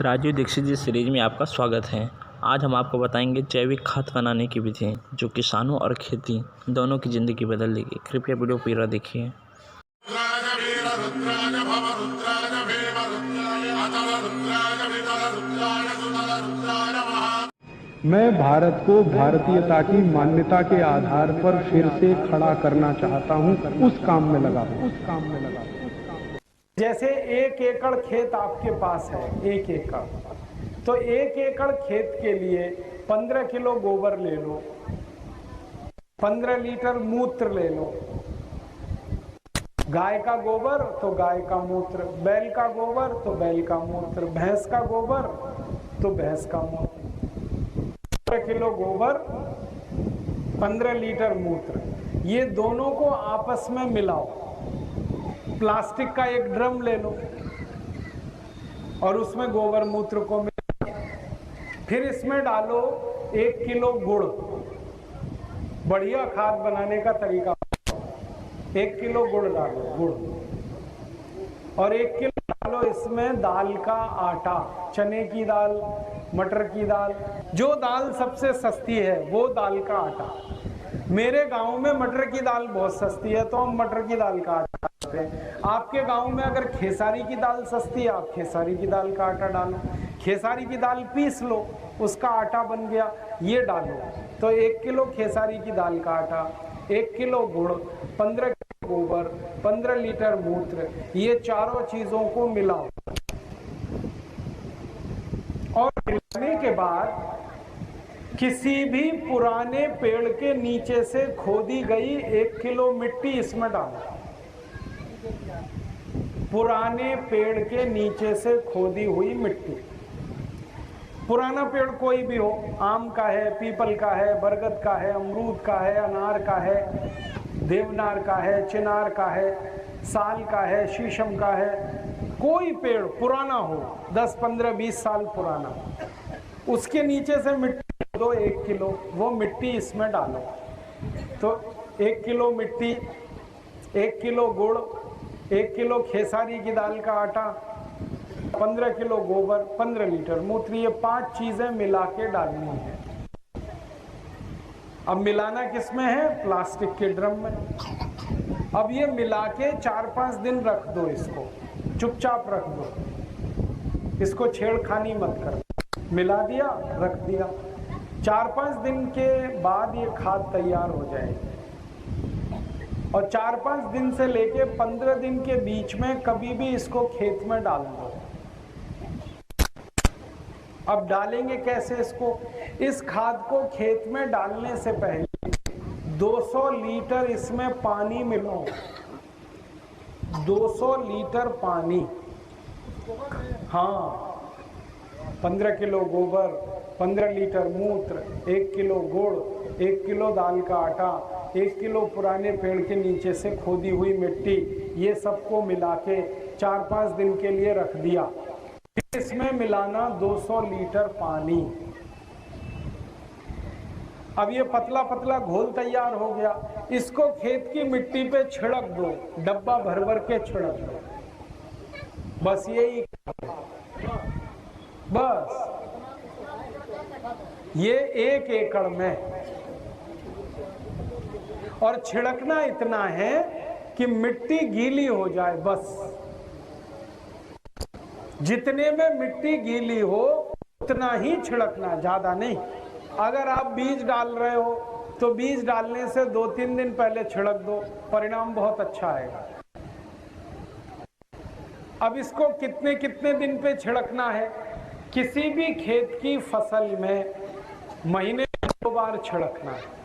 राजीव दीक्षित जी series में आपका स्वागत है। आज हम आपको बताएंगे जैविक खाद बनाने की विधि जो किसानों और खेती दोनों की ज़िंदगी बदल देगी। कृपया वीडियो पूरा देखिए। मैं भारत को भारतीयता की मान्यता के आधार पर फिर से खड़ा करना चाहता हूं, उस काम में लगा हूं। जैसे 1 एकड़ खेत आपके पास है, 1 एकड़, तो 1 एकड़ खेत के लिए 15 किलो गोबर ले लो, 15 लीटर मूत्र ले लो। गाय का गोबर तो गाय का मूत्र, बैल का गोबर तो बैल का मूत्र, भैंस का गोबर तो भैंस का मूत्र। 15 किलो गोबर, 15 लीटर मूत्र, ये दोनों को आपस में मिलाओ। प्लास्टिक का एक ड्रम ले लो और उसमें गोबर मूत्र को मिलाओ। फिर इसमें डालो 1 किलो गुड़। बढ़िया खाद बनाने का तरीका, 1 किलो गुड़ डालो, गुड़, और 1 किलो डालो इसमें दाल का आटा, चने की दाल, मटर की दाल, जो दाल सबसे सस्ती है वो दाल का आटा। मेरे गांव में मटर की दाल बहुत सस्ती है तो हम मटर की दाल का आटा डालते हैं। आपके गांव में अगर खेसारी की दाल सस्ती है, आप खेसारी की दाल का आटा डालो। खेसारी की दाल पीस लो, उसका आटा बन गया, ये डालो। तो 1 किलो खेसारी की दाल का आटा, 1 किलो गुड़, 15 किलो गोबर, 15 लीटर मूत्र, ये चारों चीजों को मिलाओ। और मिलाने के बाद किसी भी पुराने पेड़ के नीचे से खोदी गई 1 किलो मिट्टी इसमें डालो। पुराने पेड़ के नीचे से खोदी हुई मिट्टी, पुराना पेड़ कोई भी हो, आम का है, पीपल का है, बरगद का है, अमरूद का है, अनार का है, देवनार का है, चिनार का है, साल का है, शीशम का है, कोई पेड़ पुराना हो, 10, 15, 20 साल पुराना, उसके नीचे से मिट्टी दो 1 किलो, वो मिट्टी इसमें डालो। तो 1 किलो मिट्टी, 1 किलो गुड़, 1 किलो खेसारी की दाल का आटा, 15 किलो गोबर, 15 लीटर मूत्र, ये 5 चीजें मिला के डालनी है। अब मिलाना किसमें है? प्लास्टिक के ड्रम में। अब ये मिला के 4-5 दिन रख दो, इसको चुपचाप रख दो, इसको छेड़खानी मत कर। मिला दिया, रख दिया, 4-5 दिन के बाद ये खाद तैयार हो जाएगी। और 4-5 दिन से लेके 15 दिन के बीच में कभी भी इसको खेत में डाल दो। अब डालेंगे कैसे इसको? इस खाद को खेत में डालने से पहले 200 लीटर इसमें पानी मिलाओ। 200 लीटर पानी, हाँ, 15 किलो गोबर, 15 लीटर मूत्र, 1 किलो गुड़, 1 किलो दाल का आटा, 1 किलो पुराने पेड़ के नीचे से खोदी हुई मिट्टी, ये सबको मिला के 4-5 दिन के लिए रख दिया। फिर इसमें मिलाना 200 लीटर पानी। अब ये पतला पतला घोल तैयार हो गया, इसको खेत की मिट्टी पे छिड़क दो, डब्बा भर भर के छिड़क दो। बस यही, बस ये 1 एकड़ में। और छिड़कना इतना है कि मिट्टी गीली हो जाए, बस जितने में मिट्टी गीली हो उतना ही छिड़कना, ज्यादा नहीं। अगर आप बीज डाल रहे हो तो बीज डालने से 2-3 दिन पहले छिड़क दो, परिणाम बहुत अच्छा आएगा। अब इसको कितने कितने दिन पे छिड़कना है? किसी भी खेत की फसल में महीने में 2 बार छिड़कना है,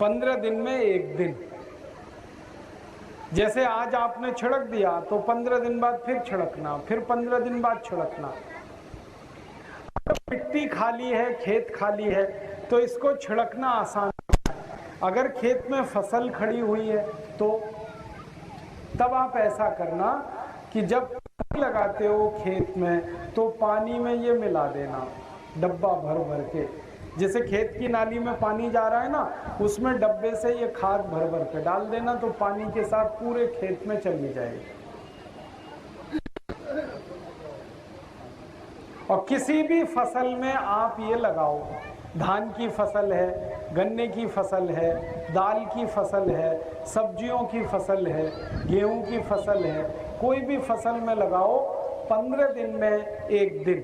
15 दिन में 1 दिन। जैसे आज आपने छिड़क दिया तो 15 दिन बाद फिर छिड़कना, फिर 15 दिन बाद छिड़कना। अगर मिट्टी खाली है, खेत खाली है, तो इसको छिड़कना आसान है। अगर खेत में फसल खड़ी हुई है तो तब आप ऐसा करना कि जब लगाते हो खेत में तो पानी में ये मिला देना, डब्बा भर भर के। जैसे खेत की नाली में पानी जा रहा है ना, उसमें डब्बे से ये खाद भर भर के डाल देना, तो पानी के साथ पूरे खेत में चली जाएगी। और किसी भी फसल में आप ये लगाओ, धान की फसल है, गन्ने की फसल है, दाल की फसल है, सब्जियों की फसल है, गेहूं की फसल है, कोई भी फसल में लगाओ 15 दिन में 1 दिन।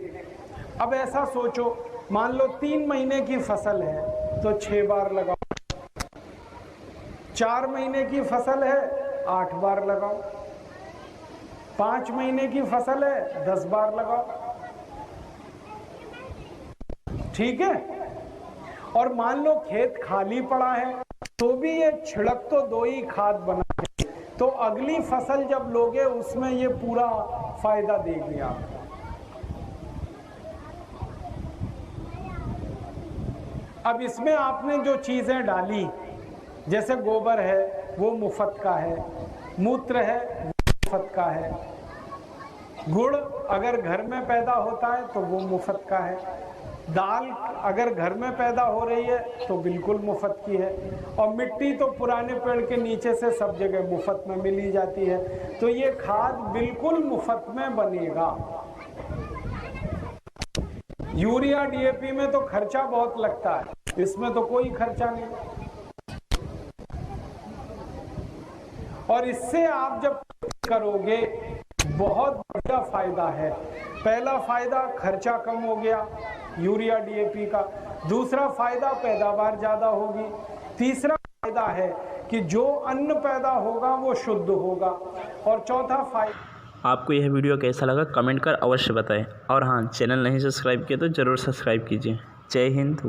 अब ऐसा सोचो, मान लो 3 महीने की फसल है तो 6 बार लगाओ, 4 महीने की फसल है 8 बार लगाओ, 5 महीने की फसल है 10 बार लगाओ, ठीक है। और मान लो खेत खाली पड़ा है तो भी ये छिड़क तो 2 ही खाद बना है, तो अगली फसल जब लोगे उसमें ये पूरा फायदा देगी आपको। अब इसमें आपने जो चीजें डाली, जैसे गोबर है वो मुफ्त का है, मूत्र है वो मुफ्त का है, गुड़ अगर घर में पैदा होता है तो वो मुफ्त का है, दाल अगर घर में पैदा हो रही है तो बिल्कुल मुफ्त की है, और मिट्टी तो पुराने पेड़ के नीचे से सब जगह मुफ्त में मिली जाती है। तो ये खाद बिल्कुल मुफ्त में बनेगा। यूरिया डीएपी में तो खर्चा बहुत लगता है, इसमें तो कोई खर्चा नहीं। और इससे आप जब करोगे बहुत बड़ा फायदा है। पहला फायदा खर्चा कम हो गया यूरिया डीएपी का, दूसरा फायदा पैदावार ज्यादा होगी, तीसरा फायदा है कि जो अन्न पैदा होगा वो शुद्ध होगा, और चौथा फायदा। आपको यह वीडियो कैसा लगा कमेंट कर अवश्य बताएं, और हाँ, चैनल नहीं सब्सक्राइब किया तो ज़रूर सब्सक्राइब कीजिए। जय हिंद।